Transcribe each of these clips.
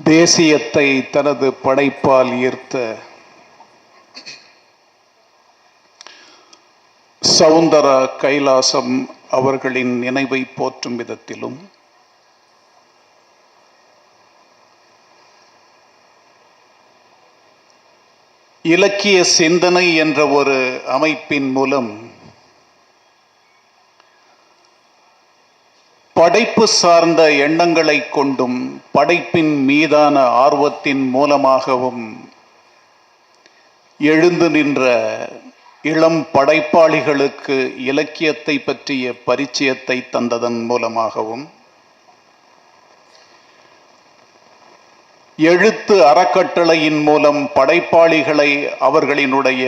தேசியத்தை தனது படைப்பால் ஈர்த்த சவுந்தரா கைலாசம் அவர்களின் நினைவை போற்றும் விதத்திலும் இலக்கிய சிந்தனை என்ற ஒரு அமைப்பின் மூலம் படைப்பு சார்ந்த எண்ணங்களை கொண்டும் படைப்பின் மீதான ஆர்வத்தின் மூலமாகவும் எழுந்து நின்ற இளம் படைப்பாளிகளுக்கு இலக்கியத்தை பற்றிய பரிச்சயத்தை தந்ததன் மூலமாகவும் எழுத்து அறக்கட்டளையின் மூலம் படைப்பாளிகளை அவர்களினுடைய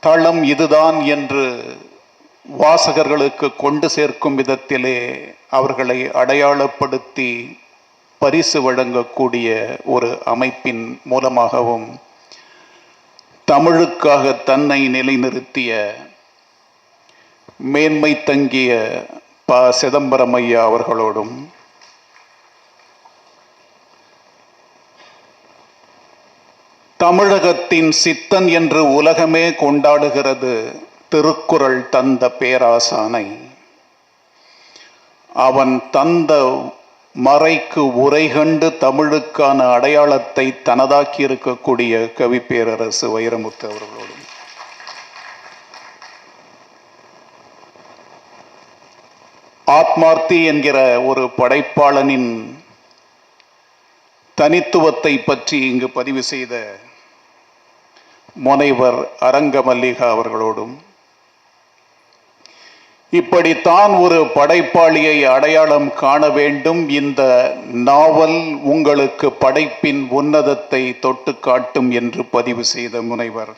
தளம் இதுதான் என்று வாசகர்களுக்கு கொண்டு சேர்க்கும் விதத்திலே அவர்களை அடையாளப்படுத்தி பரிசு வழங்கக்கூடிய ஒரு அமைப்பின் மூலமாகவும் தமிழுக்காக தன்னை நிலைநிறுத்திய மேன்மை தங்கிய ப. சிதம்பரம் ஐயா அவர்களோடும் தமிழகத்தின் சித்தன் என்று உலகமே கொண்டாடுகிறது திருக்குறள் தந்த பேராசானை, அவன் தந்த மறைக்கு உரை கண்டு தமிழுக்கான அடையாளத்தை தனதாக்கி இருக்கக்கூடிய கவி பேரரசு வைரமுத்து அவர்களோடும் ஆத்மார்த்தி என்கிற ஒரு படைப்பாளனின் தனித்துவத்தை பற்றி இங்கு பதிவு செய்த முனைவர் அரங்கமல்லிகா அவர்களோடும் இப்படித்தான் ஒரு படைப்பாளியை அடையாளம் காண வேண்டும், இந்த நாவல் உங்களுக்கு படைப்பின் உன்னதத்தை தொட்டு காட்டும் என்று பதிவு செய்த முனைவர்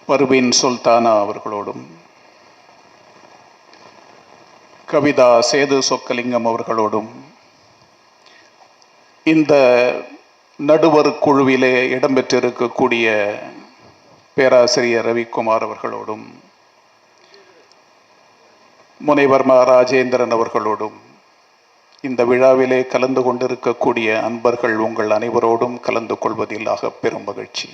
பர்வீன் சுல்தானா அவர்களோடும் கவிதா சேது சொக்கலிங்கம் அவர்களோடும் இந்த நடுவர் குழுவிலே இடம்பெற்றிருக்கக்கூடிய பேராசிரியர் ரவிக்குமார் அவர்களோடும் முனைவர் மா. ராஜேந்திரன் அவர்களோடும் இந்த விழாவிலே கலந்து கொண்டிருக்கக்கூடிய அன்பர்கள் உங்கள் அனைவரோடும் கலந்து கொள்வதில் பெரும் மகிழ்ச்சி.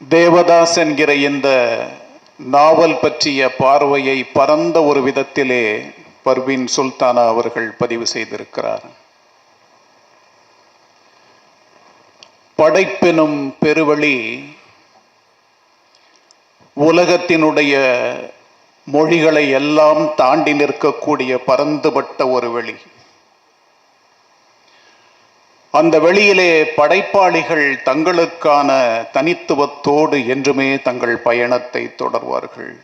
தேவதாஸ் என்கிற இந்த நாவல் பற்றிய பார்வையை பரந்த ஒரு விதத்திலே பர்வீன் சுல்தானா அவர்கள் பதிவு செய்திருக்கிறார். படைப்பெனும் பெருவழி உலகத்தினுடைய மொழிகளை எல்லாம் தாண்டி நிற்கக்கூடிய பரந்துபட்ட ஒரு வெளி. அந்த வெளியிலே படைப்பாளிகள் தங்களுக்கான தனித்துவத்தோடு என்றுமே தங்கள் பயணத்தை தொடர்வார்கள்.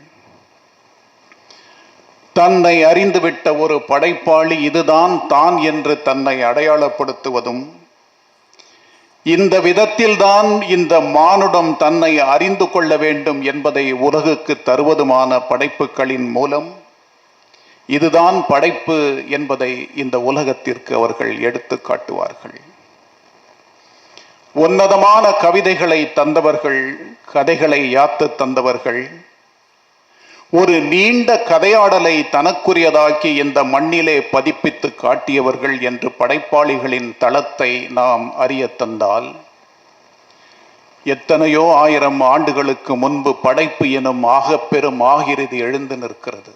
தன்னை அறிந்துவிட்ட ஒரு படைப்பாளி இதுதான் தான் என்று தன்னை அடையாளப்படுத்துவதும், இந்த விதத்தில்தான் இந்த மானுடம் தன்னை அறிந்து கொள்ள வேண்டும் என்பதை உலகுக்கு தருவதுமான படைப்புகளின் மூலம் இதுதான் படைப்பு என்பதை இந்த உலகத்திற்கு அவர்கள் எடுத்து காட்டுவார்கள். உன்னதமான கவிதைகளை தந்தவர்கள், கதைகளை யாத்து தந்தவர்கள், ஒரு நீண்ட கதையாடலை தனக்குரியதாக்கி இந்த மண்ணிலே பதிப்பித்து காட்டியவர்கள் என்று படைப்பாளிகளின் தளத்தை நாம் அறிய தந்தால், எத்தனையோ ஆயிரம் ஆண்டுகளுக்கு முன்பு படைப்பு எனும் ஆகப்பெரும் ஆகிருதி எழுந்து நிற்கிறது.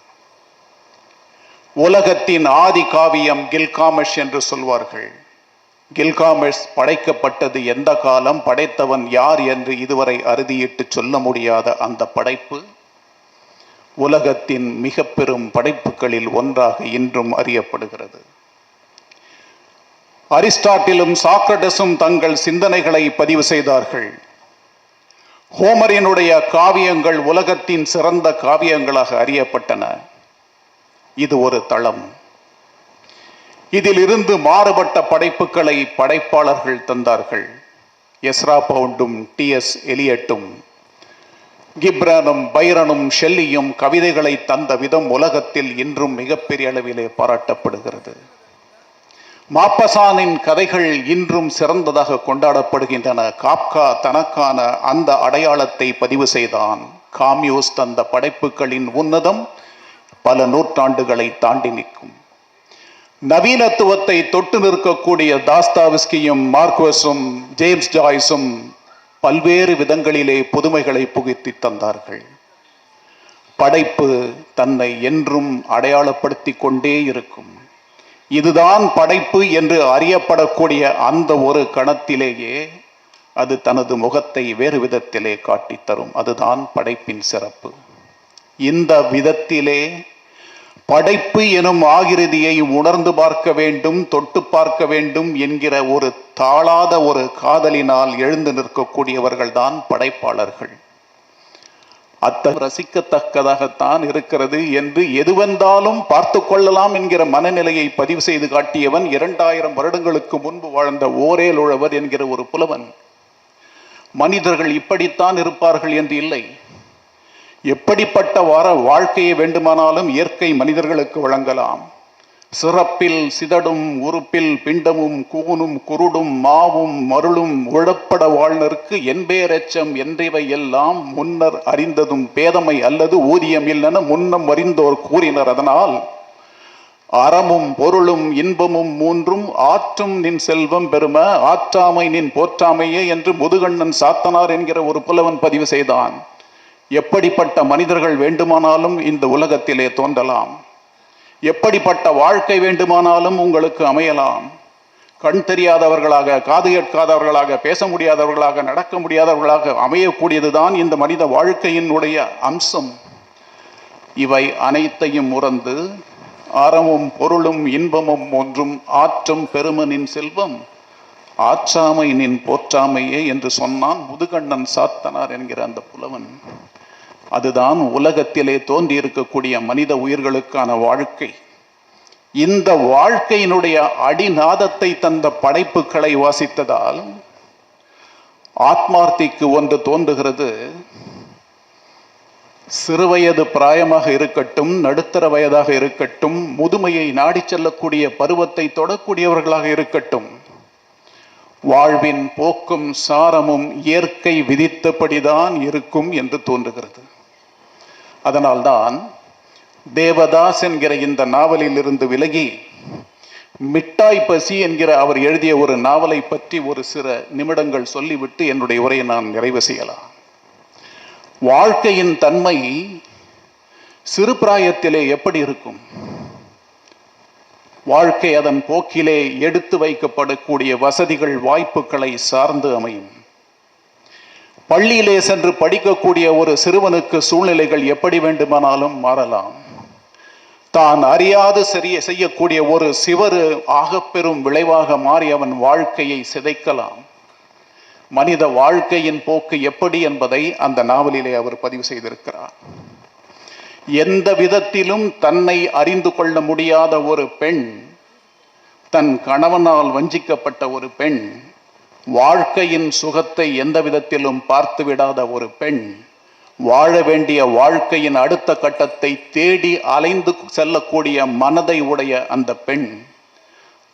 உலகத்தின் ஆதி காவியம் கில்காமெஷ் என்று சொல்வார்கள். கில்காமெஷ் படைக்கப்பட்டது எந்த காலம், படைத்தவன் யார் என்று இதுவரை அறுதியிட்டு சொல்ல முடியாத அந்த படைப்பு உலகத்தின் மிக பெரும் படைப்புகளில் ஒன்றாக இன்றும் அறியப்படுகிறது. அரிஸ்டாட்டிலும் சாக்ரடஸும் தங்கள் சிந்தனைகளை பதிவு செய்தார்கள். ஹோமரினுடைய காவியங்கள் உலகத்தின் சிறந்த காவியங்களாக அறியப்பட்டன. இது ஒரு தளம். இதிலிருந்து மாறுபட்ட படைப்புகளை படைப்பாளர்கள் தந்தார்கள். Ezra பவுண்டும் DS. எலியட்டும் கிப்ரானும் பைரனும் ஷெல்லியும் கவிதைகளை தந்த விதம் உலகத்தில் இன்றும் மிகப்பெரிய அளவிலே பாராட்டப்படுகிறது. மாப்பசானின் கதைகள் இன்றும் சிறந்ததாக கொண்டாடப்படுகின்றன. காப்கா தனக்கான அந்த அடையாளத்தை பதிவு செய்தான். காமியூஸ் தந்த படைப்புகளின் உன்னதம் பல நூற்றாண்டுகளை தாண்டி நிற்கும். நவீனத்துவத்தை தொட்டு நிற்கக்கூடிய தாஸ்தாவிஸ்கியும் மார்க்வஸும் ஜேம்ஸ் ஜாய்ஸும் பல்வேறு விதங்களிலே புதுமைகளை புகுத்தி தந்தார்கள். படைப்பு தன்னை என்றும் அடையாளப்படுத்தி கொண்டே இருக்கும். இதுதான் படைப்பு என்று அறியப்படக்கூடிய அந்த ஒரு கணத்திலேயே அது தனது முகத்தை வேறு விதத்திலே காட்டித்தரும். அதுதான் படைப்பின் சிறப்பு. இந்த விதத்திலே படைப்பு எனும் ஆகிருதியை உணர்ந்து பார்க்க வேண்டும், தொட்டு பார்க்க வேண்டும் என்கிற ஒரு தாழாத ஒரு காதலினால் எழுந்து நிற்கக்கூடியவர்கள் தான் படைப்பாளர்கள். ரசிக்கத்தக்கதாகத்தான் இருக்கிறது என்று எதுவென்றாலும் பார்த்து கொள்ளலாம் என்கிற மனநிலையை பதிவு செய்து காட்டியவன் 2000 வருடங்களுக்கு முன்பு வாழ்ந்த ஓரேல் உழவர் என்கிற ஒரு புலவன். மனிதர்கள் இப்படித்தான் இருப்பார்கள் என்று இல்லை. எப்படிப்பட்ட வாழ்க்கையை வேண்டுமானாலும் இயற்கை மனிதர்களுக்கு வழங்கலாம். சிறப்பில் சிதடும் உறுப்பில் பிண்டமும் கூனும் குருடும் மாவும் மருளும் உழப்பட வாழ்நருக்கு என்பேரெச்சம் என்றிவை எல்லாம் முன்னர் அறிந்ததும் பேதமை அல்லது ஊதியம் இல்லென முன்னம் அறிந்தோர் கூறினர். அதனால் அறமும் பொருளும் இன்பமும் மூன்றும் ஆற்றும் நின் செல்வம் பெரும ஆற்றாமை நின் போற்றாமையே என்று முதுகண்ணன் சாத்தனார் என்கிற ஒரு புலவன் பதிவு செய்தான். எப்படிப்பட்ட மனிதர்கள் வேண்டுமானாலும் இந்த உலகத்திலே தோன்றலாம். எப்படிப்பட்ட வாழ்க்கை வேண்டுமானாலும் உங்களுக்கு அமையலாம். கண் தெரியாதவர்களாக, காது கேட்காதவர்களாக, பேச முடியாதவர்களாக, நடக்க முடியாதவர்களாக அமையக்கூடியதுதான் இந்த மனித வாழ்க்கையினுடைய அம்சம். இவை அனைத்தையும் உறந்து அறமும் பொருளும் இன்பமும் ஒன்றும் ஆற்றும் பெருமனின் செல்வம் ஆற்றாமை நின் போற்றாமையே என்று சொன்னான் முதுகண்ணன் சாத்தனார் என்கிற அந்த புலவன். அதுதான் உலகத்திலே தோன்றி இருக்கக்கூடிய மனித உயிர்களுக்கான வாழ்க்கை. இந்த வாழ்க்கையினுடைய அடிநாதத்தை தந்த படைப்புகளை வாசித்ததால் ஆத்மார்த்திக்கு ஒன்று தோன்றுகிறது. சிறுவயது பிராயமாக இருக்கட்டும், நடுத்தர வயதாக இருக்கட்டும், முதுமையை நாடி செல்லக்கூடிய பருவத்தை தொடக்கூடியவர்களாக இருக்கட்டும், வாழ்வின் போக்கும் சாரமும் இயற்கை விதித்தபடிதான் இருக்கும் என்று தோன்றுகிறது. அதனால்தான் தேவதாஸ் என்கிற இந்த நாவலில் இருந்து விலகி மிட்டாய் பசி என்கிற அவர் எழுதிய ஒரு நாவலை பற்றி ஒரு சில நிமிடங்கள் சொல்லிவிட்டு என்னுடைய உரையை நான் நிறைவு செய்யலாம். வாழ்க்கையின் தன்மை சிறு பிராயத்திலே எப்படி இருக்கும்? வாழ்க்கை அதன் போக்கிலே எடுத்து வைக்கப்படக்கூடிய வசதிகள் வாய்ப்புகளை சார்ந்து அமையும். பள்ளியிலே சென்று படிக்கக்கூடிய ஒரு சிறுவனுக்கு சூழ்நிலைகள் எப்படி வேண்டுமானாலும் மாறலாம். தான் அறியாது செய்யக்கூடிய ஒரு சிவறு ஆகப்பெரும் விளைவாக மாறி அவன் வாழ்க்கையை சிதைக்கலாம். மனித வாழ்க்கையின் போக்கு எப்படி என்பதை அந்த நாவலிலே அவர் பதிவு செய்திருக்கிறார். எந்த விதத்திலும் தன்னை அறிந்து கொள்ள முடியாத ஒரு பெண், தன் கணவனால் வஞ்சிக்கப்பட்ட ஒரு பெண், வாழ்க்கையின் சுகத்தை எந்த விதத்திலும் பார்த்து விடாத ஒரு பெண், வாழ வேண்டிய வாழ்க்கையின் அடுத்த கட்டத்தை தேடி அலைந்து செல்லக்கூடிய மனதை உடைய அந்த பெண்,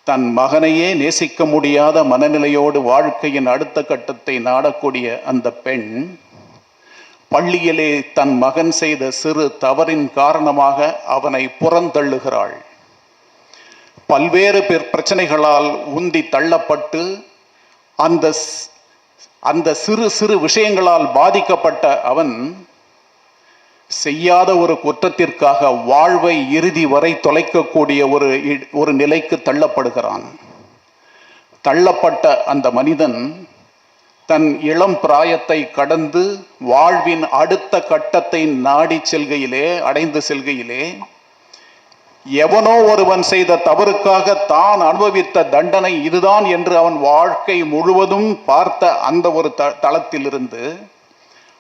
தன் மகனையே நேசிக்க முடியாத மனநிலையோடு வாழ்க்கையின் அடுத்த கட்டத்தை நாடக்கூடிய அந்த பெண், பள்ளியிலே தன் மகன் செய்த சிறு தவறின் காரணமாக அவனை புறந்தள்ளுகிறாள். பல்வேறு பிரச்சனைகளால் உந்தி தள்ளப்பட்டு அந்த சிறு சிறு விஷயங்களால் பாதிக்கப்பட்ட அவன் செய்யாத ஒரு குற்றத்திற்காக வாழ்வை இறுதி வரை தொலைக்கக்கூடிய ஒரு நிலைக்கு தள்ளப்படுகிறான். தள்ளப்பட்ட அந்த மனிதன் தன் இளம் பிராயத்தை கடந்து வாழ்வின் அடுத்த கட்டத்தை நாடி செல்கையிலே, அடைந்து செல்கையிலே, எவனோ ஒருவன் செய்த தவறுக்காக தான் அனுபவித்த தண்டனை இதுதான் என்று அவன் வாழ்க்கை முழுவதும் பார்த்த அந்த ஒரு தளத்திலிருந்து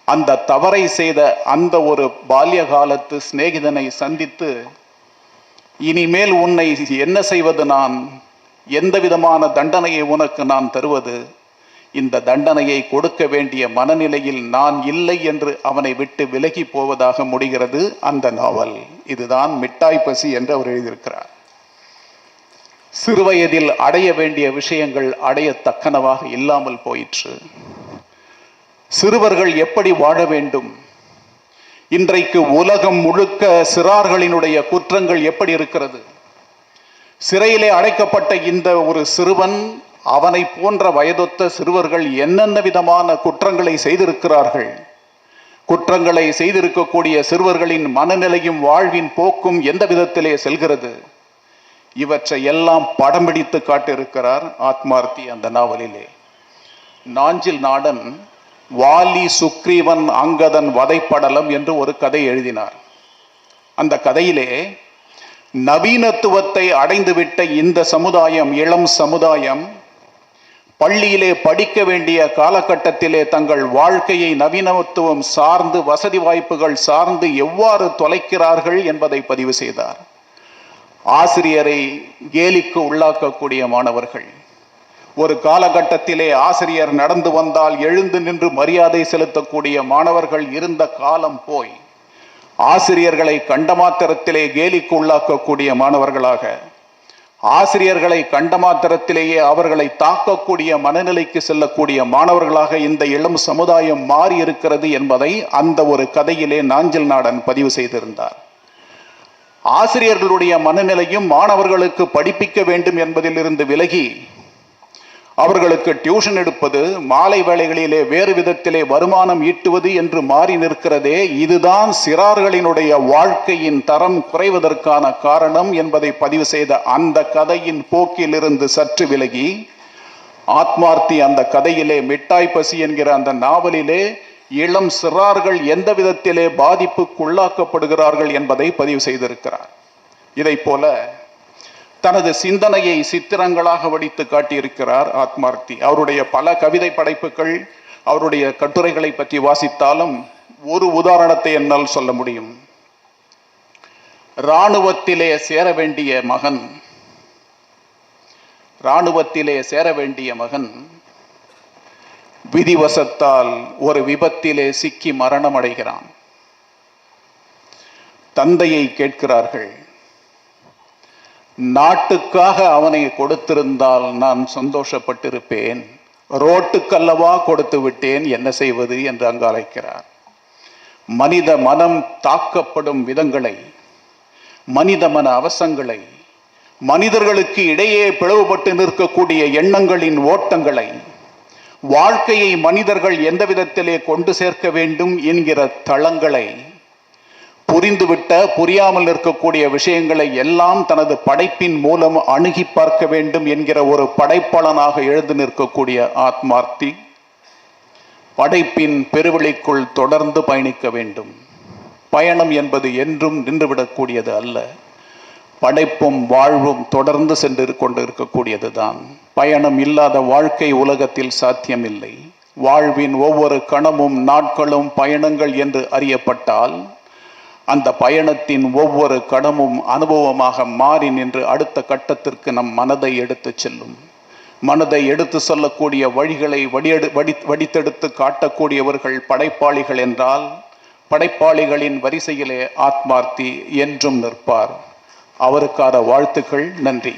அந்த தவறை செய்த அந்த ஒரு பால்ய காலத்து சிநேகிதனை சந்தித்து, இனிமேல் உன்னை என்ன செய்வது, நான் எந்த விதமான தண்டனையை உனக்கு நான் தருவது, இந்த தண்டனையை கொடுக்க வேண்டிய மனநிலையில் நான் இல்லை என்று அவனை விட்டு விலகி போவதாக முடிகிறது அந்த நாவல். இதுதான் மிட்டாய் பசி என்று அவர் எழுதியிருக்கிறார். சிறுவயதில் அடைய வேண்டிய விஷயங்கள் அடையத்தக்கனவாக இல்லாமல் போயிற்று. சிறுவர்கள் எப்படி வாழ வேண்டும், இன்றைக்கு உலகம் முழுக்க சிறார்களினுடைய குற்றங்கள் எப்படி இருக்கிறது? சிறையிலே அடைக்கப்பட்ட இந்த ஒரு சிறுவன், அவனை போன்ற வயதொத்த சிறுவர்கள் என்னென்ன விதமான குற்றங்களை செய்திருக்கிறார்கள். குற்றங்களை செய்திருக்கக்கூடிய சிறுவர்களின் மனநிலையும் வாழ்வின் போக்கும் எந்த விதத்திலே செல்கிறது? இவற்றை எல்லாம் படம் பிடித்து காட்டியிருக்கிறார் ஆத்மார்த்தி அந்த நாவலிலே. நாஞ்சில் நாடன் வாலி, சுக்ரீவன், அங்கதன் வதைப்படலம் என்று ஒரு கதை எழுதினார். அந்த கதையிலே நவீனத்துவத்தை அடைந்துவிட்ட இந்த சமுதாயம், இளம் சமுதாயம், பள்ளியிலே படிக்க வேண்டிய காலகட்டத்திலே தங்கள் வாழ்க்கையை நவீனத்துவம் சார்ந்து, வசதி வாய்ப்புகள் சார்ந்து எவ்வாறு தொலைக்கிறார்கள் என்பதை பதிவு செய்தார். ஆசிரியரை கேலிக்கு உள்ளாக்கக்கூடிய மாணவர்கள், ஒரு காலகட்டத்திலே ஆசிரியர் நடந்து வந்தால் எழுந்து நின்று மரியாதை செலுத்தக்கூடிய மாணவர்கள் இருந்த காலம் போய் ஆசிரியர்களை கண்டமாத்திரத்திலே கேலிக்கு உள்ளாக்கக்கூடிய மாணவர்களாக, ஆசிரியர்களை கண்டமாத்திரத்திலேயே அவர்களை தாக்கக்கூடிய மனநிலைக்கு செல்லக்கூடிய மாணவர்களாக இந்த இளம் சமுதாயம் மாறி இருக்கிறது என்பதை அந்த ஒரு கதையிலே நாஞ்சில் நாடன் பதிவு செய்திருந்தார். ஆசிரியர்களுடைய மனநிலையும் மாணவர்களுக்கு படிப்பிக்க வேண்டும் என்பதிலிருந்து விலகி அவர்களுக்கு டியூஷன் எடுப்பது, மாலை வேளைகளிலே வேறு விதத்திலே வருமானம் ஈட்டுவது என்று மாறி நிற்கிறதே, இதுதான் சிறார்களினுடைய வாழ்க்கையின் தரம் குறைவதற்கான காரணம் என்பதை பதிவு செய்த அந்த கதையின் போக்கிலிருந்து சற்று விலகி, ஆத்மார்த்தி அந்த கதையிலே மிட்டாய் பசி என்கிற அந்த நாவலிலே இளம் சிறார்கள் எந்த விதத்திலே பாதிப்புக்குள்ளாக்கப்படுகிறார்கள் என்பதை பதிவு செய்திருக்கிறார். இதை போல தனது சிந்தனையை சித்திரங்களாக வடித்து காட்டியிருக்கிறார் ஆத்மார்த்தி. அவருடைய பல கவிதை படைப்புகள், அவருடைய கட்டுரைகளை பற்றி வாசித்தாலும் ஒரு உதாரணத்தை என்னால் சொல்ல முடியும். இராணுவத்திலே சேர வேண்டிய மகன் விதிவசத்தால் ஒரு விபத்திலே சிக்கி மரணம் அடைகிறான். தந்தையை கேட்கிறார்கள், நாட்டுக்காக அவனை கொடுத்திருந்தால் நான் சந்தோஷப்பட்டிருப்பேன், ரோட்டுக்கல்லவா கொடுத்து விட்டேன், என்ன செய்வது என்று அங்கு அழைக்கிறார். மனித மனம் தாக்கப்படும் விதங்களை, மனித மன அவசங்களை, மனிதர்களுக்கு இடையே பிளவுபட்டு நிற்கக்கூடிய எண்ணங்களின் ஓட்டங்களை, வாழ்க்கையை மனிதர்கள் எந்த விதத்திலே கொண்டு சேர்க்க வேண்டும் என்கிற தளங்களை, புரிந்துவிட்ட புரியாமல் இருக்கக்கூடிய விஷயங்களை எல்லாம் தனது படைப்பின் மூலம் அணுகி பார்க்க வேண்டும் என்கிற ஒரு படைப்பாளனாக எழுந்து நிற்கக்கூடிய ஆத்மார்த்தி படைப்பின் பெருவெளிக்குள் தொடர்ந்து பயணிக்க வேண்டும். பயணம் என்பது என்றும் நின்றுவிடக்கூடியது அல்ல. படைப்பும் வாழ்வும் தொடர்ந்து சென்று கொண்டு இருக்கக்கூடியதுதான். பயணம் இல்லாத வாழ்க்கை உலகத்தில் சாத்தியமில்லை. வாழ்வின் ஒவ்வொரு கணமும் நாட்களும் பயணங்கள் என்று அறியப்பட்டால் அந்த பயணத்தின் ஒவ்வொரு கணமும் அனுபவமாக மாறி நின்று அடுத்த கட்டத்திற்கு நம் மனதை எடுத்து செல்லும். மனதை எடுத்து சொல்லக்கூடிய வழிகளை வடித்தெடுத்து காட்டக்கூடியவர்கள் படைப்பாளிகள் என்றால், படைப்பாளிகளின் வரிசையிலே ஆத்மார்த்தி என்றும் நிற்பார். அவருக்கான வாழ்த்துக்கள். நன்றி.